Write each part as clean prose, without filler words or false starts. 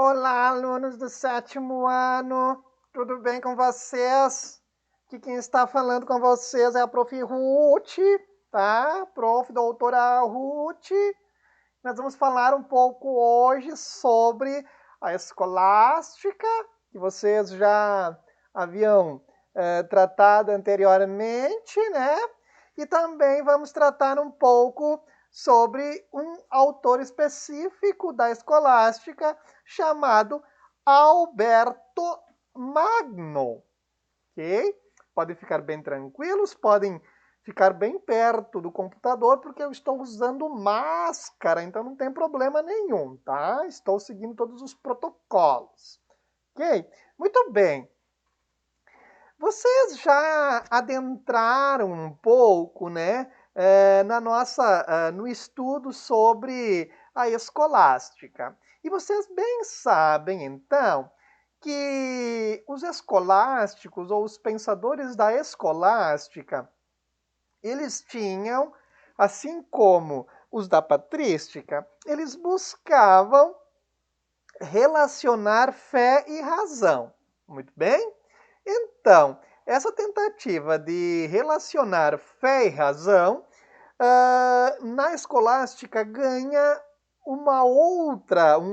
Olá, alunos do sétimo ano, tudo bem com vocês? Aqui quem está falando com vocês é a Prof. Ruth, tá? Prof. Doutora Ruth. Nós vamos falar um pouco hoje sobre a escolástica, que vocês já haviam tratado anteriormente, né? E também vamos tratar um pouco sobre um autor específico da escolástica chamado Alberto Magno, ok? Podem ficar bem tranquilos, podem ficar bem perto do computador, porque eu estou usando máscara, então não tem problema nenhum, tá? Estou seguindo todos os protocolos, ok? Muito bem. Vocês já adentraram um pouco, né, no estudo sobre a escolástica. E vocês bem sabem, então, que os escolásticos ou os pensadores da escolástica, eles tinham, assim como os da patrística, eles buscavam relacionar fé e razão. Muito bem? Então, essa tentativa de relacionar fé e razão, na escolástica ganha um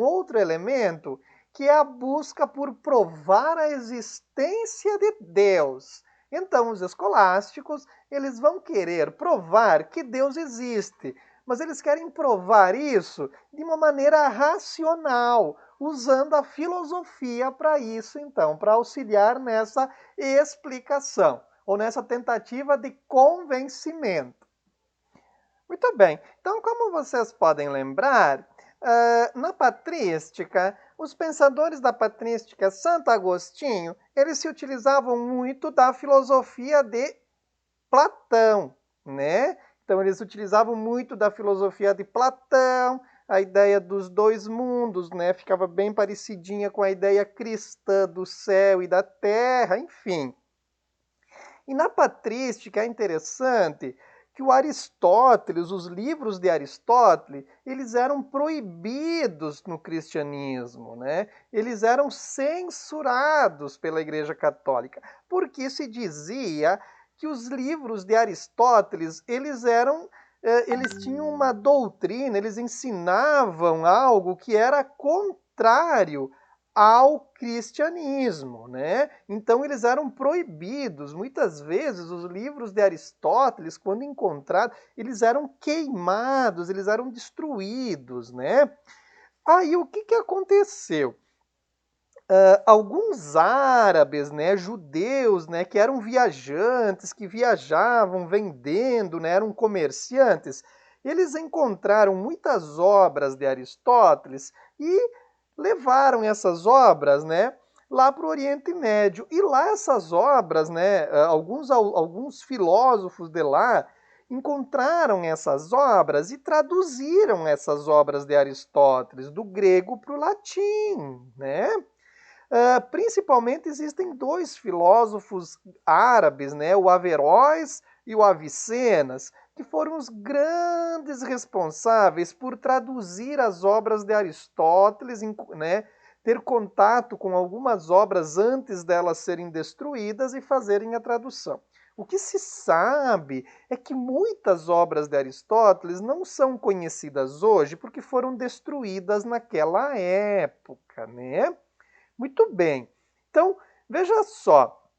outro elemento, que é a busca por provar a existência de Deus. Então, os escolásticos, eles vão querer provar que Deus existe, mas eles querem provar isso de uma maneira racional, usando a filosofia para isso, então, para auxiliar nessa explicação, ou nessa tentativa de convencimento. Muito bem, então, como vocês podem lembrar, na patrística, os pensadores da patrística, Santo Agostinho, eles se utilizavam muito da filosofia de Platão, né? Então, eles utilizavam muito da filosofia de Platão, a ideia dos dois mundos, né? Ficava bem parecidinha com a ideia cristã do céu e da terra, enfim. E na patrística é interessante que o Aristóteles, os livros de Aristóteles, eles eram proibidos no cristianismo, né? Eles eram censurados pela Igreja Católica, porque se dizia que os livros de Aristóteles, eles tinham uma doutrina, eles ensinavam algo que era contrário ao cristianismo, né? Então eles eram proibidos. Muitas vezes os livros de Aristóteles, quando encontrados, eles eram queimados, eles eram destruídos, né? Aí o que aconteceu? Alguns árabes, né, judeus, né, que eram viajantes, que viajavam vendendo, né, eram comerciantes, eles encontraram muitas obras de Aristóteles e levaram essas obras, né, lá para o Oriente Médio. E lá essas obras, né, alguns filósofos de lá encontraram essas obras e traduziram essas obras de Aristóteles do grego para o latim, né? Principalmente existem dois filósofos árabes, né, o Averroes e o Avicennas, que foram os grandes responsáveis por traduzir as obras de Aristóteles, né, ter contato com algumas obras antes delas serem destruídas e fazerem a tradução. O que se sabe é que muitas obras de Aristóteles não são conhecidas hoje porque foram destruídas naquela época, né? Muito bem. Então, veja só,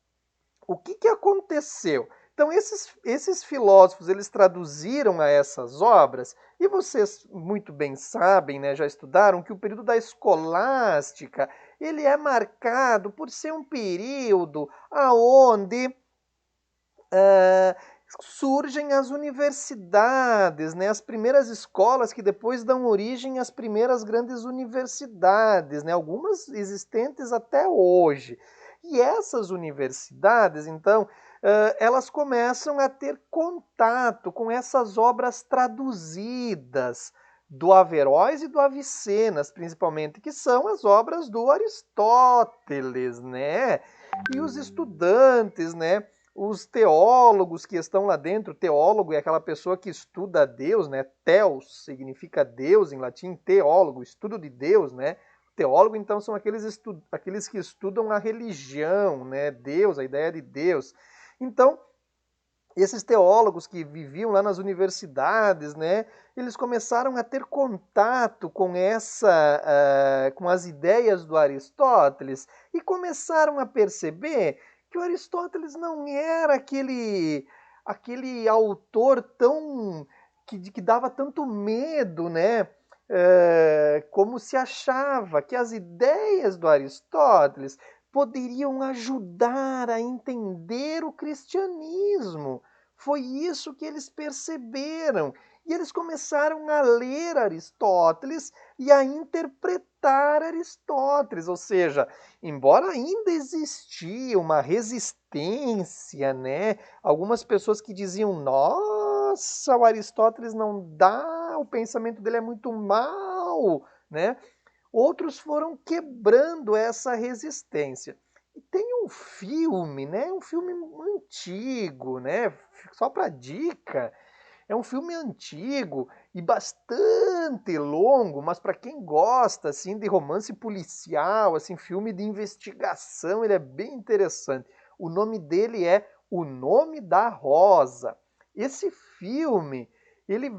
o que aconteceu? Então, esses filósofos, eles traduziram a essas obras, e vocês muito bem sabem, né, já estudaram, que o período da escolástica, ele é marcado por ser um período aonde surgem as universidades, né? As primeiras escolas que depois dão origem às primeiras grandes universidades, né? Algumas existentes até hoje. E essas universidades, então, elas começam a ter contato com essas obras traduzidas do Averroes e do Avicennas, principalmente, que são as obras do Aristóteles, né? E os estudantes, né? Os teólogos que estão lá dentro, teólogo é aquela pessoa que estuda Deus, né? Theos significa Deus em latim, teólogo, estudo de Deus, né? Teólogo, então, são aqueles que estudam a religião, né? Deus, a ideia de Deus. Então, esses teólogos que viviam lá nas universidades, né, eles começaram a ter contato com as ideias do Aristóteles e começaram a perceber que o Aristóteles não era aquele autor que dava tanto medo, né? Como se achava que as ideias do Aristóteles poderiam ajudar a entender o cristianismo. Foi isso que eles perceberam. E eles começaram a ler Aristóteles e a interpretar Aristóteles. Ou seja, embora ainda existia uma resistência, né? Algumas pessoas que diziam, nossa, o Aristóteles não dá, o pensamento dele é muito mau, né? Outros foram quebrando essa resistência. E tem um filme, né? Um filme antigo, né? Só para dica, é um filme antigo e bastante longo, mas para quem gosta assim de romance policial, assim, filme de investigação, ele é bem interessante. O nome dele é O Nome da Rosa. Esse filme, ele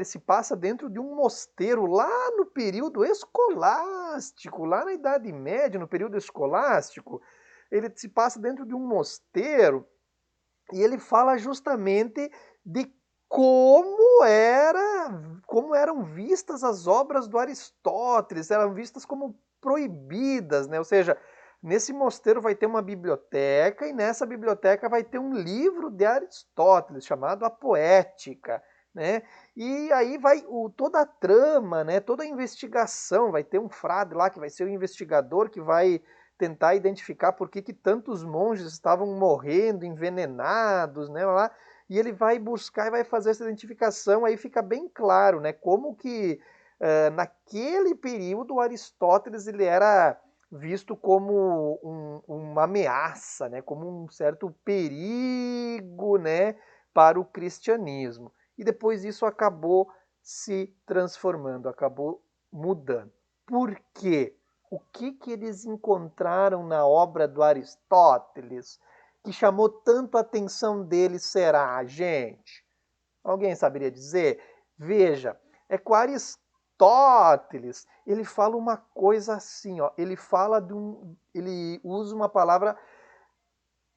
se passa dentro de um mosteiro lá no período escolástico, lá na Idade Média, no período escolástico. Ele se passa dentro de um mosteiro e ele fala justamente de como eram vistas as obras do Aristóteles, eram vistas como proibidas, né? Ou seja, nesse mosteiro vai ter uma biblioteca e nessa biblioteca vai ter um livro de Aristóteles chamado A Poética, né? E aí vai toda a trama, né? Toda a investigação, vai ter um frade lá que vai ser o investigador que vai tentar identificar por que tantos monges estavam morrendo, envenenados, né? Lá, e ele vai buscar e vai fazer essa identificação, aí fica bem claro, né? Como que naquele período Aristóteles ele era visto como uma ameaça, né? Como um certo perigo, né? Para o cristianismo. E depois isso acabou se transformando, acabou mudando. Por quê? O que eles encontraram na obra do Aristóteles que chamou tanto a atenção deles será, gente? Alguém saberia dizer? Veja, é que o Aristóteles, ele fala uma coisa assim, ó, ele usa uma palavra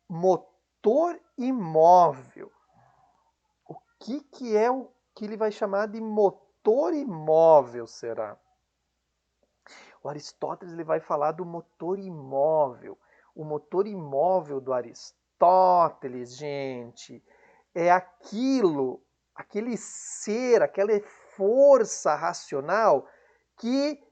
motor imóvel. O que é o que ele vai chamar de motor imóvel, será? O Aristóteles ele vai falar do motor imóvel. O motor imóvel do Aristóteles, gente, é aquele ser, aquela força racional que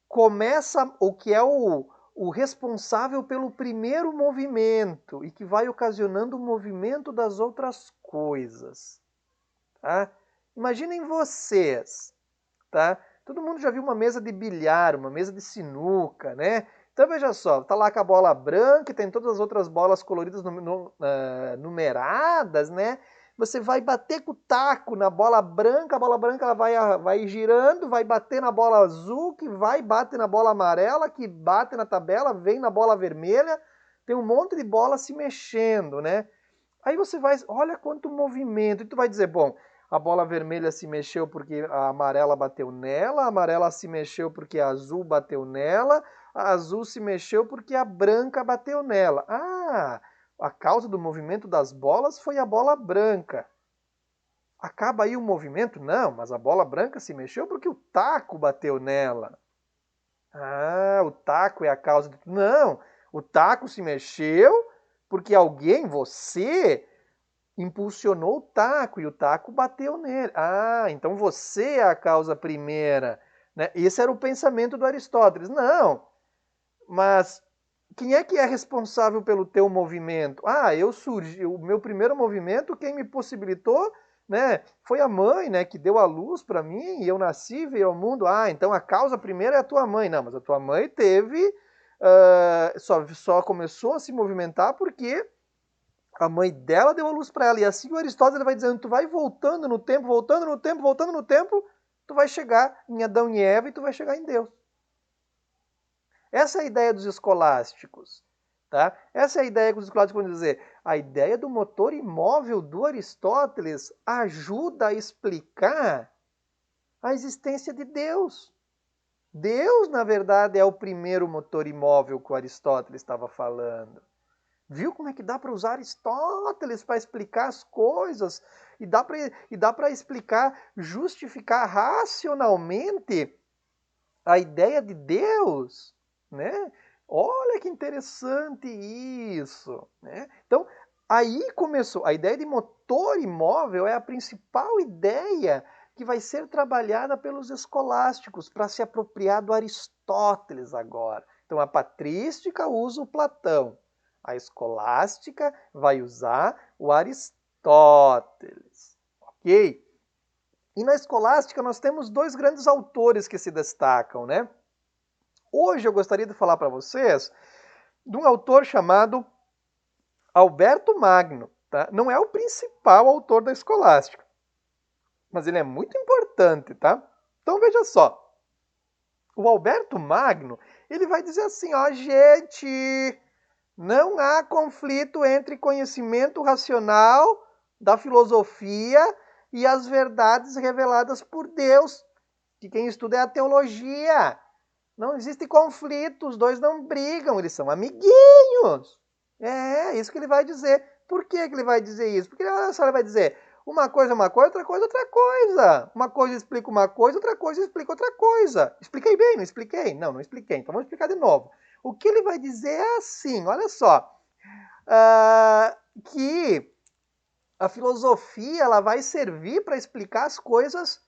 começa, ou que é o responsável pelo primeiro movimento e que vai ocasionando o movimento das outras coisas. Tá? Imaginem vocês, tá? Todo mundo já viu uma mesa de bilhar, uma mesa de sinuca, né? Então veja só, tá lá com a bola branca e tem todas as outras bolas coloridas numeradas, né? Você vai bater com o taco na bola branca, a bola branca ela vai girando, vai bater na bola azul, que vai bater na bola amarela, que bate na tabela, vem na bola vermelha, tem um monte de bola se mexendo, né? Aí você vai, olha quanto movimento, e tu vai dizer, bom, a bola vermelha se mexeu porque a amarela bateu nela, a amarela se mexeu porque a azul bateu nela, a azul se mexeu porque a branca bateu nela. Ah, a causa do movimento das bolas foi a bola branca. Acaba aí o movimento? Não, mas a bola branca se mexeu porque o taco bateu nela. Ah, o taco é a causa de tudo. Não, o taco se mexeu porque alguém, você, impulsionou o taco e o taco bateu nele. Ah, então você é a causa primeira. Né? Esse era o pensamento do Aristóteles. Não, mas quem é que é responsável pelo teu movimento? Ah, eu surgi, o meu primeiro movimento, quem me possibilitou, né, foi a mãe, né, que deu a luz para mim e eu nasci, veio ao mundo. Ah, então a causa primeira é a tua mãe. Não, mas a tua mãe só começou a se movimentar porque a mãe dela deu a luz para ela. E assim o Aristóteles vai dizendo, tu vai voltando no tempo, voltando no tempo, voltando no tempo, tu vai chegar em Adão e Eva e tu vai chegar em Deus. Essa é a ideia dos escolásticos. Tá? Essa é a ideia que os escolásticos vão dizer. A ideia do motor imóvel do Aristóteles ajuda a explicar a existência de Deus. Deus, na verdade, é o primeiro motor imóvel que o Aristóteles estava falando. Viu como é que dá para usar Aristóteles para explicar as coisas? E dá para explicar, justificar racionalmente a ideia de Deus, né? Olha que interessante isso, né? Então, aí começou. A ideia de motor imóvel é a principal ideia que vai ser trabalhada pelos escolásticos para se apropriar do Aristóteles agora. Então, a patrística usa o Platão. A escolástica vai usar o Aristóteles. Ok? E na escolástica nós temos dois grandes autores que se destacam, né? Hoje eu gostaria de falar para vocês de um autor chamado Alberto Magno. Tá? Não é o principal autor da escolástica, mas ele é muito importante, tá? Então veja só. O Alberto Magno, ele vai dizer assim, ó, gente, não há conflito entre conhecimento racional da filosofia e as verdades reveladas por Deus, que quem estuda é a teologia. Não existe conflito, os dois não brigam, eles são amiguinhos. É isso que ele vai dizer. Por que ele vai dizer isso? Porque olha só, ele vai dizer, uma coisa é uma coisa, outra coisa é outra coisa. Uma coisa explica uma coisa, outra coisa explica outra coisa. Expliquei bem, não expliquei? Não, não expliquei. Então vamos explicar de novo. O que ele vai dizer é assim, olha só, que a filosofia ela vai servir para explicar as coisas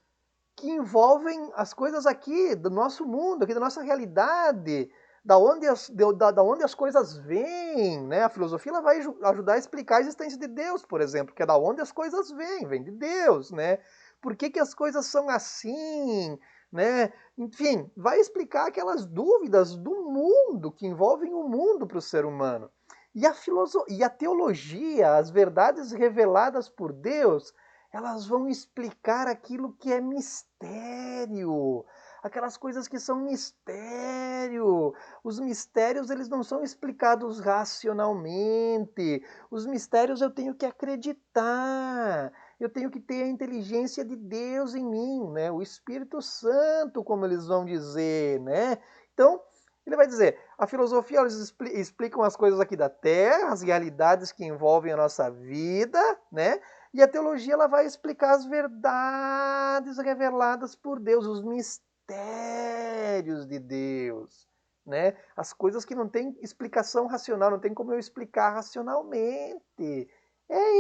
que envolvem as coisas aqui do nosso mundo, aqui da nossa realidade, da onde as coisas vêm, né? A filosofia ela vai ajudar a explicar a existência de Deus, por exemplo, que é da onde as coisas vêm de Deus, né? Por que as coisas são assim, né? Enfim, vai explicar aquelas dúvidas do mundo, que envolvem o mundo para o ser humano. E a teologia, as verdades reveladas por Deus, elas vão explicar aquilo que é mistério, aquelas coisas que são mistério. Os mistérios eles não são explicados racionalmente. Os mistérios eu tenho que acreditar. Eu tenho que ter a inteligência de Deus em mim, né? O Espírito Santo, como eles vão dizer, né? Então, ele vai dizer, a filosofia eles explicam as coisas aqui da Terra, as realidades que envolvem a nossa vida, né? E a teologia ela vai explicar as verdades reveladas por Deus, os mistérios de Deus, né? As coisas que não têm explicação racional, não tem como eu explicar racionalmente. É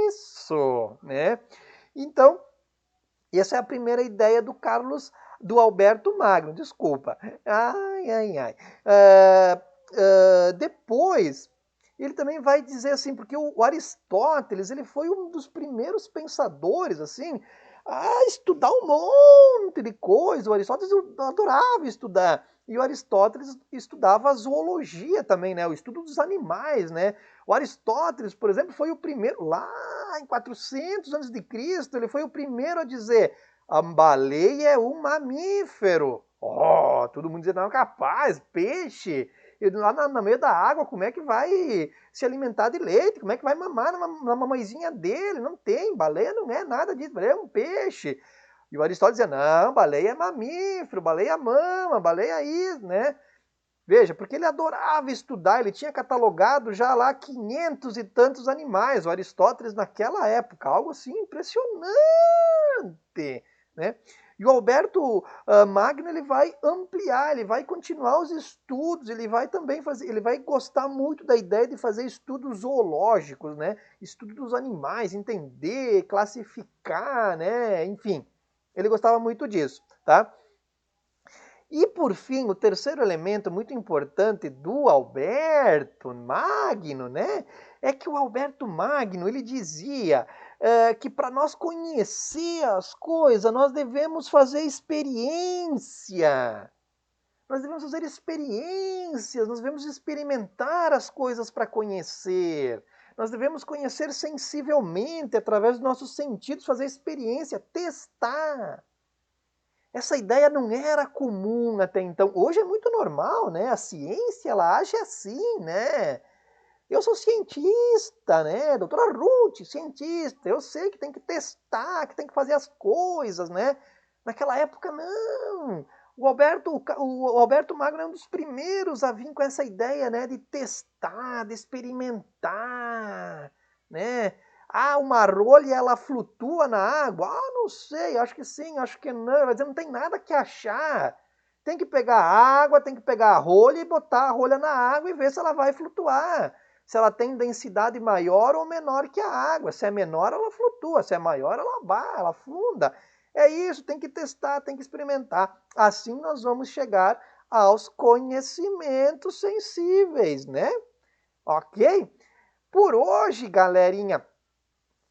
isso, né? Então, essa é a primeira ideia do Alberto Magno, desculpa. Ai, ai, ai. Depois, ele também vai dizer assim, porque o Aristóteles ele foi um dos primeiros pensadores assim a estudar um monte de coisa. O Aristóteles adorava estudar. E o Aristóteles estudava a zoologia também, né? O estudo dos animais, né? O Aristóteles, por exemplo, foi o primeiro, lá em 400 antes de Cristo, ele foi o primeiro a dizer a baleia é um mamífero. Oh, todo mundo dizendo, não, capaz, peixe. Lá no meio da água, como é que vai se alimentar de leite? Como é que vai mamar na mamãezinha dele? Não tem, baleia não é nada disso, baleia é um peixe. E o Aristóteles dizia, não, baleia é mamífero, baleia mama, baleia isso, né? Veja, porque ele adorava estudar, ele tinha catalogado já lá 500 e tantos animais, o Aristóteles naquela época, algo assim impressionante, né? E o Alberto Magno ele vai ampliar, ele vai continuar os estudos, ele vai também fazer, ele vai gostar muito da ideia de fazer estudos zoológicos, né? Estudo dos animais, entender, classificar, né? Enfim, ele gostava muito disso, tá? E por fim, o terceiro elemento muito importante do Alberto Magno, né, é que o Alberto Magno ele dizia que para nós conhecer as coisas nós devemos fazer experiência. Nós devemos fazer experiências, nós devemos experimentar as coisas para conhecer. Nós devemos conhecer sensivelmente, através dos nossos sentidos, fazer experiência, testar. Essa ideia não era comum até então. Hoje é muito normal, né? A ciência, ela age assim, né? Eu sou cientista, né? Doutora Ruth, cientista. Eu sei que tem que testar, que tem que fazer as coisas, né? Naquela época, não. O Alberto Magno é um dos primeiros a vir com essa ideia, né? De testar, de experimentar, né? Ah, uma rolha, ela flutua na água? Ah, não sei, acho que sim, acho que não. Vai dizer, não tem nada que achar. Tem que pegar água, tem que pegar a rolha e botar a rolha na água e ver se ela vai flutuar. Se ela tem densidade maior ou menor que a água. Se é menor, ela flutua. Se é maior, ela vai, ela afunda. É isso, tem que testar, tem que experimentar. Assim nós vamos chegar aos conhecimentos sensíveis, né? Ok? Por hoje, galerinha,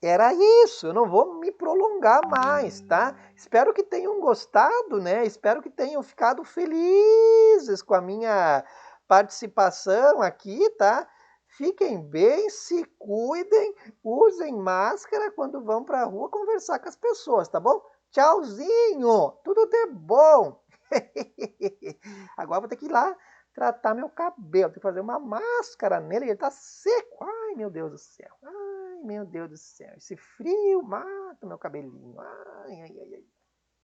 era isso. Eu não vou me prolongar mais, tá? Espero que tenham gostado, né? Espero que tenham ficado felizes com a minha participação aqui, tá? Fiquem bem, se cuidem, usem máscara quando vão para a rua conversar com as pessoas, tá bom? Tchauzinho, tudo de bom. Agora vou ter que ir lá tratar meu cabelo, tem que fazer uma máscara nele, ele tá seco. Ai, meu Deus do céu. Ai, meu Deus do céu. Esse frio mata meu cabelinho. Ai, ai, ai, ai.